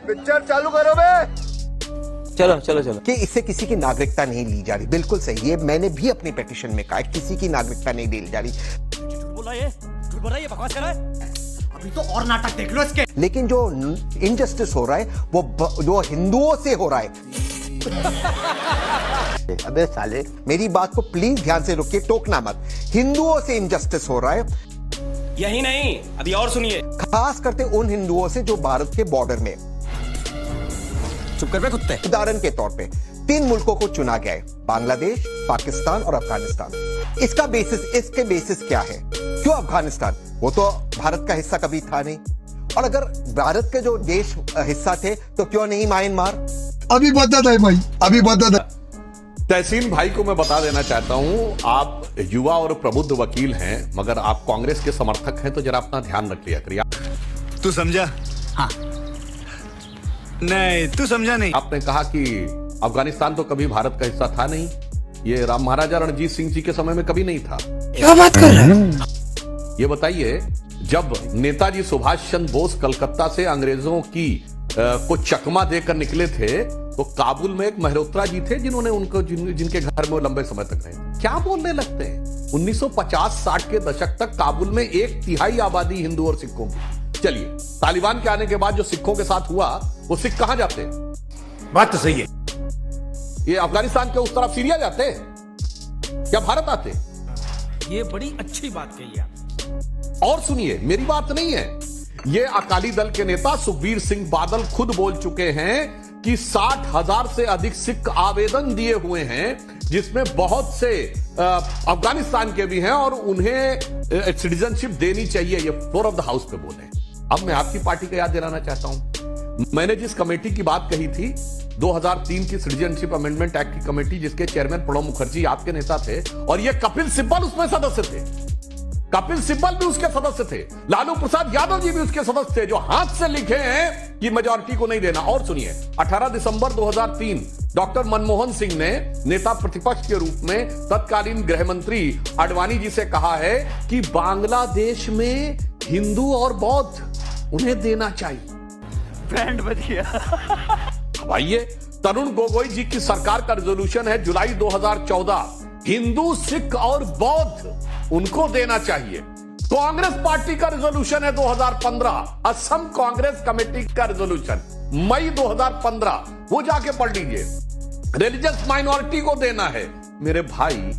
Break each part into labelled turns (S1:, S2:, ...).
S1: Picture चालू करो बे।
S2: चलो चलो चलो।
S3: कि इससे किसी की नागरिकता नहीं ली जा रही, बिल्कुल सही है। मैंने भी अपनी पिटीशन में कहा किसी की नागरिकता नहीं ली जा रही।
S4: झूठ बोल रहा है, ये बकवास कर रहा है। अभी तो और नाटक देख लो इसके।
S3: लेकिन जो इनजस्टिस हो रहा है वो हिंदुओं से हो रहा है।
S1: अबे साले,
S3: मेरी बात को प्लीज ध्यान से रुकिए, टोकना मत। हिंदुओं से इनजस्टिस हो रहा है,
S5: यही नहीं, अभी और सुनिए।
S3: खास करते उन हिंदुओं से जो भारत के बॉर्डर में।
S2: चुप कर बे कुत्ते।
S3: उदाहरण के तौर पे 3 मुल्कों को चुना गया है, बांग्लादेश, पाकिस्तान और अफगानिस्तान। इसके बेसिस क्या है? क्यों अफगानिस्तान? वो तो भारत का हिस्सा कभी था नहीं। और अगर भारत के जो देश हिस्सा थे तो क्यों नहीं म्यांमार?
S6: अभी बता है भाई, अभी बता।
S7: तहसीन भाई को मैं बता देना चाहता हूं, आप युवा और प्रबुद्ध वकील हैं, मगर आप कांग्रेस के समर्थक हैं, तो जरा अपना ध्यान रख लिया करिए।
S8: तू समझा?
S4: हाँ।
S8: नहीं, तू समझा नहीं।
S7: आपने कहा कि अफगानिस्तान तो कभी भारत का हिस्सा था नहीं, ये राम महाराजा रणजीत सिंह जी के समय में कभी नहीं था।
S6: क्या बात कर रहे हैं?
S7: ये बताइए, जब नेताजी सुभाष चंद्र बोस कलकत्ता से अंग्रेजों की को चकमा देकर निकले थे, तो काबुल में एक मेहरोत्रा जी थे जिन्होंने उनको जिनके घर में लंबे समय तक रहे। क्या बोलने लगते हैं? 1950-60 के दशक तक काबुल में 1/3 आबादी हिंदू और सिखों की। चलिए, तालिबान के आने के बाद जो सिखों के साथ हुआ, वो सिख कहां जाते हैं?
S4: बात तो सही है।
S7: ये अफगानिस्तान के उस तरफ सीरिया जाते हैं या भारत आते हैं?
S4: ये बड़ी अच्छी बात कही आप।
S7: और सुनिए, मेरी बात नहीं है, ये अकाली दल के नेता सुखबीर सिंह बादल खुद बोल चुके हैं कि 60,000 से अधिक सिख आवेदन दिए हुए हैं, जिसमें बहुत से अफगानिस्तान के भी हैं और उन्हें सिटीजनशिप देनी चाहिए। ये फ्लोर ऑफ द हाउस पे बोले। अब मैं आपकी पार्टी को याद दिलाना चाहता हूं, मैंने जिस कमेटी की बात कही थी, 2003 की सिटीजनशिप अमेंडमेंट एक्ट की कमेटी, जिसके चेयरमैन प्रणब मुखर्जी आपके नेता थे, और ये कपिल सिब्बल उसमें सदस्य थे। कपिल सिब्बल भी उसके सदस्य थे, लालू प्रसाद यादव जी भी उसके सदस्य थे, जो हाथ से लिखे हैं कि मेजॉरिटी को नहीं देना। और सुनिए, 18 दिसंबर 2003 डॉक्टर मनमोहन सिंह ने नेता प्रतिपक्ष के रूप में तत्कालीन गृह मंत्री आडवाणी जी से कहा है कि बांग्लादेश में हिंदू और बौद्ध उन्हें देना चाहिए।
S5: बैंड बज गया।
S7: आइए, तरुण गोगोई जी की सरकार का रिजोल्यूशन है जुलाई 2014, हिंदू, सिख और बौद्ध उनको देना चाहिए। कांग्रेस पार्टी का रिजोल्यूशन है 2015, असम कांग्रेस कमेटी का रिजोल्यूशन मई 2015, वो जाके पढ़ लीजिए। रिलीजियस माइनॉरिटी को देना है। मेरे भाई,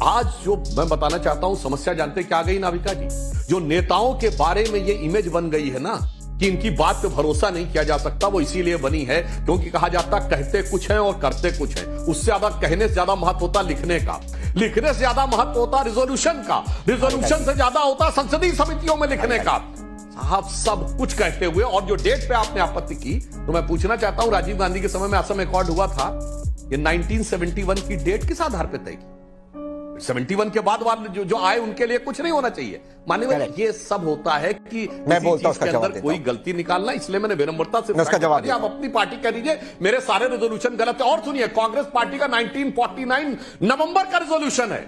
S7: आज जो मैं बताना चाहता हूं, समस्या जानते क्या गई नाविका जी? जो नेताओं के बारे में ये इमेज बन गई है ना कि इनकी बात पे भरोसा नहीं किया जा सकता, वो इसीलिए बनी है क्योंकि कहा जाता कहते कुछ हैं और करते कुछ हैं। उससे ज्यादा कहने से ज्यादा महत्व होता लिखने का, लिखने से ज्यादा महत्व होता रिजोल्यूशन का, रिजोल्यूशन से ज्यादा होता संसदीय समितियों में लिखने का। साहब, सब कुछ कहते हुए, और जो डेट पे आपने आपत्ति की, तो मैं पूछना चाहता हूं, राजीव गांधी के समय में असम अकॉर्ड हुआ था, ये 1971 की डेट किस आधार पर तय की? 71 के बाद वाले जो आए उनके लिए कुछ नहीं होना चाहिए। माने ये सब होता है कि
S3: मैं बोलता हूं, उसका
S7: के
S3: जवाब
S7: अंदर
S3: देता
S7: कोई
S3: हूं।
S7: गलती निकालना, इसलिए मैंने विनम्रता से
S3: उसका जवाब
S7: आप अपनी पार्टी कह दीजिए मेरे सारे रेजोल्यूशन गलत है। और सुनिए, कांग्रेस पार्टी का 1949 नवंबर का रेजोल्यूशन है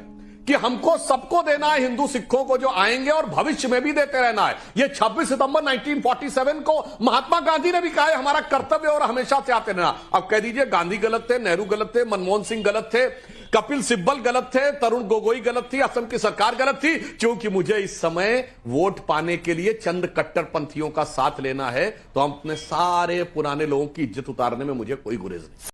S7: कि हमको सबको देना है, हिंदू सिखों को जो आएंगे, और भविष्य में भी देते रहना है। ये 26 सितंबर 1947 को महात्मा गांधी ने भी कहा है, हमारा कर्तव्य और हमेशा से आते रहना। अब कह दीजिए गांधी गलत थे, नेहरू गलत थे, मनमोहन सिंह गलत थे, कपिल सिब्बल गलत थे, तरुण गोगोई गलत थी, असम की सरकार गलत थी, क्योंकि मुझे इस समय वोट पाने के लिए चंद कट्टरपंथियों का साथ लेना है, तो हम अपने सारे पुराने लोगों की इज्जत उतारने में मुझे कोई गुरेज नहीं।